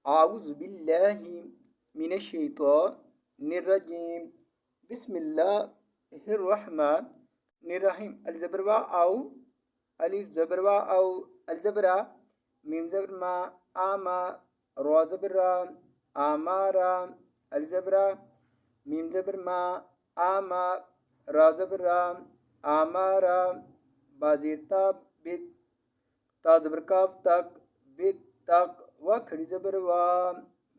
أعوذ بالله من الشيطان الرجيم. بسم الله الرحمن الرحيم. الزبروا أو ألف زبروا أو الزبرة ميم زبر ما آما را زبرة آمارا الزبرة ميم زبر ما آما را زبرة آمارا بازيرتا بيت تا زبر كاف تك بيت تك وخري زبر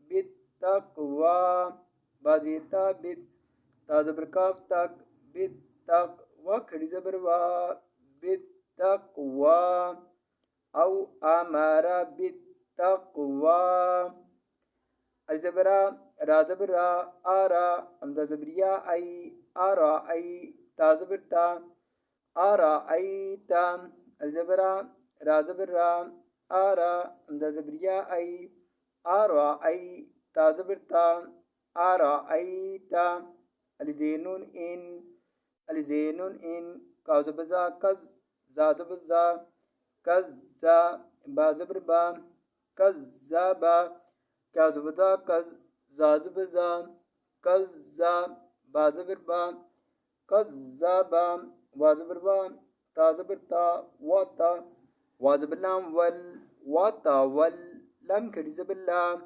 بيت تك بازيتا بيت تا زبر كاف تك بيت تك وخري زبر بيت تك أو أمر بالتقوى. الزبرة را زبر آرا أمدا زبريا أي آرا أي تا زبر تا آرا أي تا الزبرة را زبر آرا أمدا زبريا أي آرا أي تا زبر تا آرا أي تا الزينون إن الزينون إن كاز بزا كز زاد بزا كذا با زبر با كذابا كاز بزا كز زاد بزا كذا با زبر با كذابا وازبر با تا زبر تا وتا وازبر لام ول وتا ول لم كري زبر لام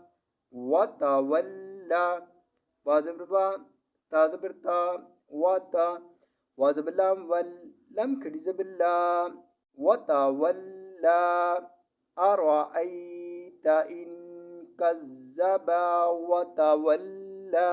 وتا ولا وازبر با تا زبر تا وتا وازبر لام ول لم كري زبر لام وتولى أرأيت إن كذب وتولى.